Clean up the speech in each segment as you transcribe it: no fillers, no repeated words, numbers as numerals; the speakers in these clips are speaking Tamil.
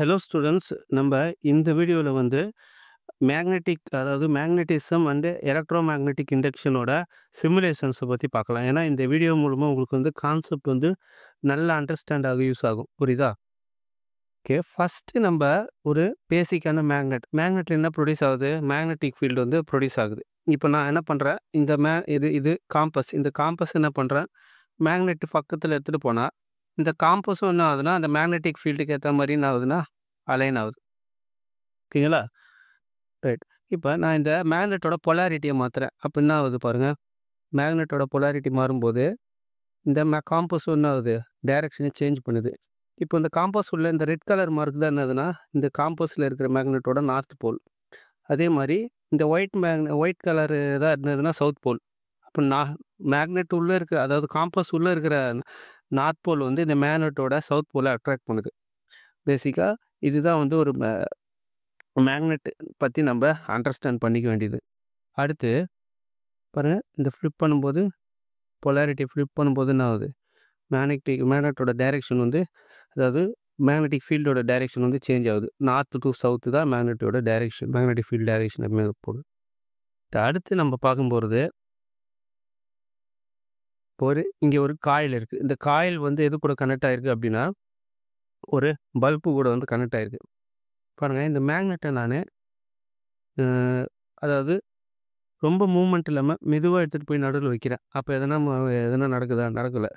Hello students. நம்ம இந்த வீடியோவில் வந்து அதாவது மேக்னட்டிசம் அண்டு எலக்ட்ரோ மேக்னெட்டிக் இண்டக்ஷனோட சிமுலேஷன்ஸை பற்றி பார்க்கலாம். ஏன்னா இந்த வீடியோ மூலமாக உங்களுக்கு வந்து கான்செப்ட் வந்து நல்லா அண்டர்ஸ்டாண்ட் ஆக யூஸ் ஆகும். புரியுதா? ஓகே, ஃபஸ்ட்டு நம்ம ஒரு பேசிக்கான மேக்னெட்டில் என்ன ப்ரொடியூஸ் ஆகுது? மேக்னெட்டிக் ஃபீல்டு வந்து ப்ரொடியூஸ் ஆகுது. இப்போ நான் என்ன பண்ணுறேன், இந்த இது காம்பஸ். இந்த காம்பஸ் என்ன பண்ணுறேன், மேக்னெட் பக்கத்தில் எடுத்துகிட்டு போனால் இந்த காம்பஸும் என்ன ஆகுதுன்னா அந்த மேக்னெட்டிக் ஃபீல்டுக்கு ஏற்ற மாதிரி என்ன ஆகுதுன்னா அலைன் ஆகுது. ஓகேங்களா? ரைட். இப்போ நான் இந்த மேக்னெட்டோட பொலாரிட்டியை மாற்றுறேன். அப்போ என்ன ஆகுது பாருங்கள். மேக்னெட்டோட பொலாரிட்டி மாறும்போது இந்த காம்பஸ் என்ன ஆகுது, டைரக்ஷனை சேஞ்ச் பண்ணுது. இப்போ இந்த காம்பஸ் உள்ள இந்த ரெட் கலர் மார்க் தான் என்னதுன்னா இந்த காம்பஸில் இருக்கிற மேக்னெட்டோட நார்த் போல். அதே மாதிரி இந்த ஒயிட் கலரு தான் இருந்ததுன்னா சவுத் போல். அப்போ மேக்னெட் உள்ளே இருக்க, அதாவது காம்பஸ் உள்ளே இருக்கிற நார்த் போல் வந்து இந்த மேக்னெட்டோட சவுத் போலை அட்ராக்ட் பண்ணுது. பேசிக்காக இதுதான் வந்து ஒரு மேக்னெட் பற்றி நம்ம அண்டர்ஸ்டாண்ட் பண்ணிக்க வேண்டியது. அடுத்து பாருங்கள், இந்த ஃப்ளிப் பண்ணும்போது பொலாரிட்டி ஃப்ளிப் பண்ணும்போது என்ன ஆகுது, மேக்னெட்டோட டைரெக்ஷன் வந்து, அதாவது மேக்னெட்டிக் ஃபீல்டோட டைரெக்ஷன் வந்து சேஞ்ச் ஆகுது. நார்த்து டு சவுத்து தான் மேக்னெட்டோட டைரெக்ஷன், மேக்னெட்டிக் ஃபீல்டு டைரெக்ஷன் எப்பவுமே போகுது. அடுத்து நம்ம பார்க்கும்போது இங்கே ஒரு காயில் இருக்குது. இந்த காயில் வந்து எது கூட கனெக்ட் ஆகிருக்கு அப்படின்னா ஒரு பல்பு கூட வந்து கனெக்ட் ஆகிருக்கு. பாருங்கள், இந்த மேக்னெட்டை நான் அதாவது ரொம்ப மூவ்மெண்ட் இல்லாமல் மெதுவாக எடுத்துகிட்டு போய் நடுவில் வைக்கிறேன். அப்போ எதனா நடக்குதா? நடக்கலை.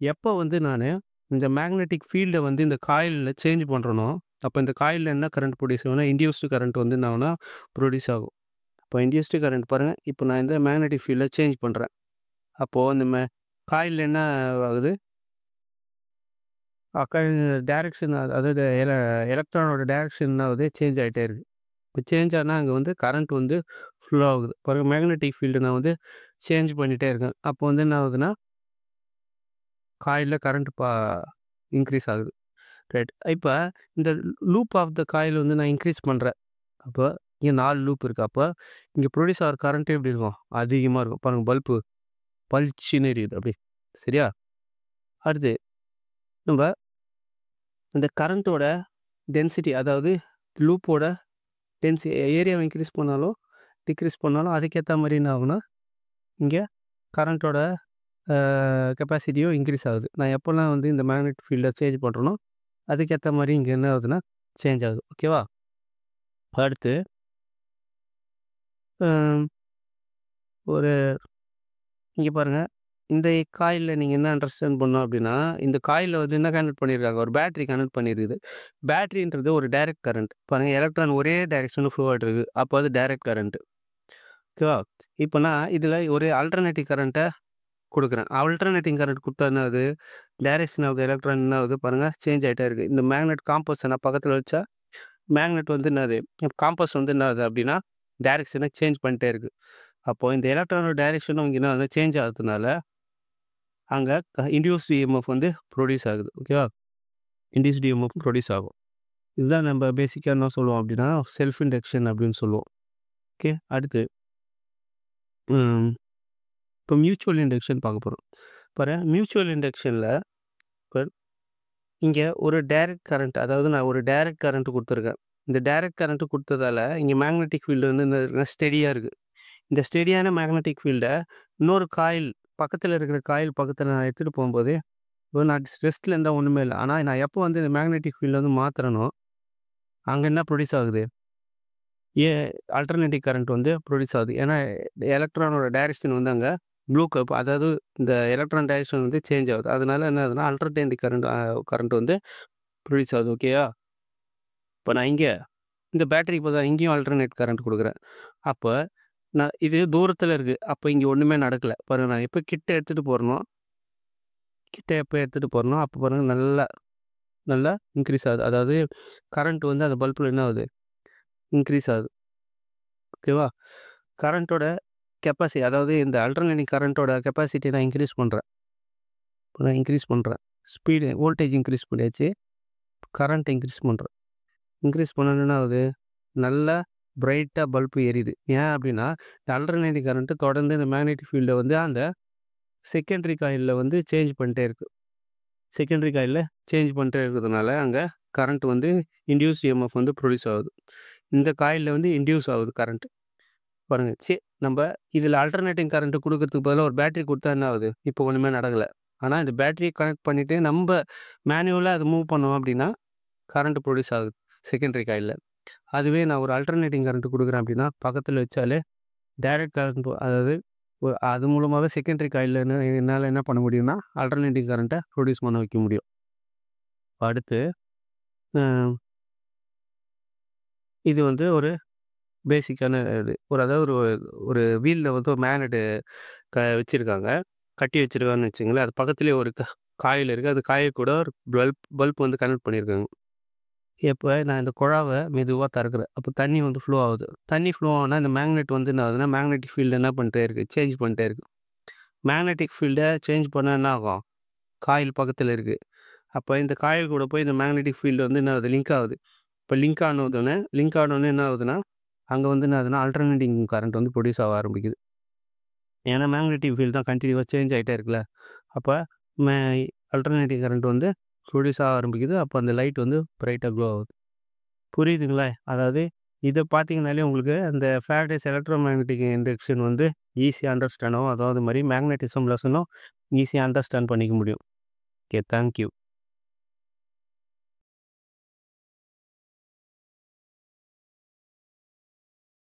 எப்போ வந்து நான் இந்த மேக்னெட்டிக் ஃபீல்டை வந்து இந்த காயிலில் சேஞ்ச் பண்ணுறனோ, அப்போ இந்த காயிலில் என்ன கரண்ட் ப்ரொடியூஸ் ஆகும்னா இன்டியூஸ்டு கரண்ட் வந்து என்ன ஆகும்னா ப்ரொடியூஸ் ஆகும். இப்போ இன்டியூஸ்டு கரண்ட் பாருங்கள், இப்போ நான் இந்த மேக்னெட்டிக் ஃபீல்டை சேஞ்ச் பண்ணுறேன். அப்போது இந்த காயிலில் என்ன ஆகுது, டைரக்ஷன், அதாவது எலக்ட்ரானோட டைரக்ஷன் என்ன ஆகுது, சேஞ்ச் ஆகிட்டே இருக்குது. இப்போ சேஞ்ச் ஆனால் அங்கே வந்து கரண்ட் வந்து ஃப்ளோ ஆகுது. பாருங்கள், மேக்னெட்டிக் ஃபீல்டு நான் வந்து சேஞ்ச் பண்ணிகிட்டே இருக்கேன். அப்போ வந்து என்ன ஆகுதுன்னா காயிலில் கரண்ட் இன்க்ரீஸ் ஆகுது. ரைட். இப்போ இந்த லூப் ஆஃப் த காயில் வந்து நான் இன்க்ரீஸ் பண்ணுறேன். அப்போ இங்கே 4 லூப் இருக்குது. அப்போ இங்கே ப்ரொடியூஸ் ஆகிற கரண்ட்டு எப்படி இருக்கும், அதிகமாக இருக்கும். பாருங்கள், பல்பு பளிச்சுன்னு எரியுது அப்படி. சரியா? அடுத்து நம்ம இந்த கரண்ட்டோட டென்சிட்டி, அதாவது லூப்போட ஏரியாவை இன்க்ரீஸ் பண்ணாலும் டிக்ரீஸ் பண்ணாலும் அதுக்கேற்ற மாதிரி என்ன ஆகும்னா இங்கே கரண்ட்டோட கெப்பாசிட்டியும் இன்க்ரீஸ் ஆகுது. நான் எப்போல்லாம் வந்து இந்த மேக்னெட் ஃபீல்டை சேஞ்ச் பண்ணுறனோ அதுக்கேற்ற மாதிரி இங்கே என்ன ஆகுதுன்னா சேஞ்ச் ஆகுது. ஓகேவா? அடுத்து ஒரு இங்கே பாருங்கள், இந்த காயிலில் நீங்கள் என்ன அண்டர்ஸ்டாண்ட் பண்ணணும் அப்படின்னா, இந்த காயிலில் வந்து என்ன கனெக்ட் பண்ணியிருக்காங்க, ஒரு பேட்டரி கனெக்ட் பண்ணியிருக்குது. பேட்டரின்றது ஒரு டைரக்ட் கரண்ட். பாருங்கள், எலக்ட்ரான் ஒரே டைரெக்ஷனில் ஃப்ளோ ஆகிட்டு இருக்குது. அப்போ அது டைரக்ட் கரண்ட்டு. ஓகேவா? இப்போ நான் இதில் ஒரு ஆல்டர்னேட்டிவ் கரண்ட்டை கொடுக்குறேன். ஆல்டர்னேட்டிங் கரண்ட் கொடுத்தா என்ன ஆகுது, டைரெக்ஷன் ஆஃப் த எலக்ட்ரான் என்ன ஆகுது பாருங்கள், சேஞ்ச் ஆகிட்டே இருக்குது. இந்த மேக்னெட் காம்பஸை நான் பக்கத்தில் வச்சா மேக்னெட் வந்து என்னது, காம்பஸ் வந்து என்ன ஆகுது அப்படின்னா டைரெக்ஷனை சேஞ்ச் பண்ணிட்டே இருக்குது. அப்போது இந்த எலக்ட்ரானோட டைரெக்ஷனும் இங்கே என்ன சேஞ்ச் ஆகுறதுனால அங்கே இன்டியூஸ்டு இஎம்எஃப் வந்து ப்ரொடியூஸ் ஆகுது. ஓகேவா? இன்டியூஸ்டு இஎம்எஃப் ப்ரொடியூஸ் ஆகும். இதுதான் நம்ம பேசிக்காக என்ன சொல்லுவோம் அப்படின்னா செல்ஃப் இண்டக்ஷன் அப்படின்னு சொல்லுவோம். ஓகே. அடுத்து இப்போ மியூச்சுவல் இண்டக்ஷன் பார்க்க போகிறோம். மியூச்சுவல் இண்டக்ஷனில் இப்போ இங்கே ஒரு டைரக்ட் கரண்ட், அதாவது நான் ஒரு டைரக்ட் கரண்ட் கொடுத்துருக்கேன். இந்த டைரக்ட் கரண்ட் கொடுத்ததால இங்கே மேக்னெட்டிக் ஃபீல்டு வந்து ஸ்டெடியாக இருக்குது. இந்த ஸ்டெடியான மேக்னெட்டிக் ஃபீல்டை இன்னொரு காயில் பக்கத்தில் இருக்கிற காயில் பக்கத்தில் நான் எடுத்துகிட்டு போகும்போது நான் ரெஸ்ட்டில் இருந்தால் ஒன்றுமே இல்லை. ஆனால் நான் எப்போ வந்து இந்த மேக்னெட்டிக் ஃபீல்டை வந்து மாற்றுறனோ அங்கே என்ன ப்ரொடியூஸ் ஆகுது, ஆல்டர்னேட்டிவ் கரண்ட் வந்து ப்ரொடியூஸ் ஆகுது. ஏன்னா எலக்ட்ரானோட டைரெக்ஷன் வந்து அங்கே ப்ளூ கப், அதாவது இந்த எலக்ட்ரான் டைரெக்ஷன் வந்து சேஞ்ச் ஆகுது. அதனால என்ன ஆகுதுன்னா ஆல்டர்னேட்டிவ் கரண்ட் வந்து ப்ரொடியூஸ் ஆகுது. ஓகேயா? இப்போ நான் இங்கே இந்த பேட்டரிக்கு பதிலாக இங்கேயும் ஆல்டர்னேட் கரண்ட் கொடுக்குறேன். அப்போ நான் இது தூரத்தில் இருக்குது. அப்போ இங்கே ஒன்றுமே நடக்கலை. பாருங்கள், நான் எப்போ கிட்ட எடுத்துகிட்டு போகிறனோ அப்போ பாருங்கள் நல்லா இன்க்ரீஸ் ஆகுது. அதாவது கரண்ட் வந்து அந்த பல்பில் என்ன ஆகுது, இன்க்ரீஸ் ஆகுது. ஓகேவா? கரண்ட்டோட கெப்பாசிட்டி, அதாவது இந்த ஆல்டர்னேட்டிங் கரண்ட்டோட கெப்பாசிட்டியை நான் இன்க்ரீஸ் பண்ணுறேன். இப்போ நான் இன்க்ரீஸ் பண்ணுறேன். ஸ்பீடு வோல்டேஜ் இன்க்ரீஸ் பண்ணியாச்சு, கரண்ட் இன்க்ரீஸ் பண்ணுறேன். இன்க்ரீஸ் பண்ணோன்னா என்ன ஆகுது, நல்லா பிரைட்டாக பல்பு எரியுது. ஏன் அப்படின்னா இந்த ஆல்டர்னேட்டிங் கரண்ட்டு தொடர்ந்து இந்த மேக்னெட்டிக் ஃபீல்டை வந்து அந்த செகண்டரி காயிலில் வந்து சேஞ்ச் பண்ணிட்டே இருக்குது. செகண்டரி காயிலில் சேஞ்ச் பண்ணிட்டே இருக்கிறதுனால அங்கே கரண்ட் வந்து இன்டியூஸ்ட் இஎம்எஃப் வந்து ப்ரொடியூஸ் ஆகுது. இந்த காயில்ல வந்து இன்டியூஸ் ஆகுது கரண்ட். பாருங்க. நம்ப இதில ஆல்டர்னேட்டிங் கரண்ட் குடுக்கறதுக்கு பதிலா ஒரு பேட்டரி குடுத்தா என்ன ஆகுது? இப்போ ஒண்ணுமே நடக்கல. ஆனா இந்த பேட்டரிய கனெக்ட் பண்ணிட்டு நம்ப மேனுவலா அத மூவ் பண்ணோம் அப்டின்னா, கரண்ட் ப்ரொடியூஸ் ஆகுது செகண்டரி காயில்ல. அதுவே நான் ஒரு ஆல்டர்னேட்டிங் கரண்ட் குடுக்குறேன் அப்டின்னா, பக்கத்துல வச்சாலே டைரக்ட் கரண்ட் அதாவது அது மூலமாவே செகண்டரி காயில்ல என்னால என்ன பண்ண முடியும்னா, ஆல்டர்னேட்டிங் கரண்ட்ட ப்ரொடியூஸ் பண்ண வைக்க முடியும். அடுத்து அ இது வந்து ஒரு பேசிக்கான இது. அதாவது ஒரு ஒரு வீல்ல வந்து ஒரு மேக்னெட்டு வச்சிருக்காங்க. கட்டி வச்சிருக்காங்கன்னு வச்சுக்கங்களேன். அது பக்கத்திலேயே ஒரு காயில் இருக்கு. அது காயில் கூட ஒரு பல்ப் வந்து கனெக்ட் பண்ணியிருக்காங்க. இப்ப நான் இந்த குழாவ மெதுவா திறக்கிறேன். அப்போ தண்ணி வந்து ஃப்ளோ ஆகுது. தண்ணி ஃப்ளோ ஆனா இந்த மேக்னெட் வந்து என்ன ஆகுதுன்னா, மேக்னெட்டிக் ஃபீல்ட் என்ன பண்ணிட்டே இருக்கு, சேஞ்ச் பண்ணிட்டே இருக்கு. மேக்னெட்டிக் ஃபீல்ட சேஞ்ச் பண்ணா என்ன ஆகும்? காயில் பக்கத்தில இருக்கு. அப்ப இந்த காயில் கூட போய் இந்த மேக்னெட்டிக் ஃபீல்டு வந்து என்ன ஆகுது? லிங்க் ஆகுது. இப்ப லிங்க் ஆனோனே என்ன ஆகுதுன்னா, அங்க வந்து என்ன ஆகுதுன்னா, ஆல்டர்னேட்டிங் கரண்ட் வந்து ப்ரொடியூஸ் ஆக ஆரம்பிக்குது. ஏன்னா மேக்னெட்டிக் ஃபீல்ட் தான் கன்டினியூவா சேஞ்ச் ஆயிட்டே இருக்குல்ல. அப்ப மே ஆல்டர்னேட்டிங் கரண்ட் வந்து ப்ரொடியூஸ் ஆக ஆரம்பிக்குது. அப்ப அந்த லைட் வந்து பிரைட்டா க்ளோ ஆகுது. புரியுதுங்களா? அதாவது இத பார்த்தீங்கனாலே உங்களுக்கு அந்த ஃபாரடேஸ் எலக்ட்ரோ மேக்னெட்டிக் இண்டக்ஷன் வந்து ஈஸியா அண்டர்ஸ்டாண்ட் ஆகும். அதாவது மாரி மேக்னடிசம் லெசனும் ஈஸியா அண்டர்ஸ்டாண்ட் பண்ணிக்க முடியும். ஓகே. Thank you.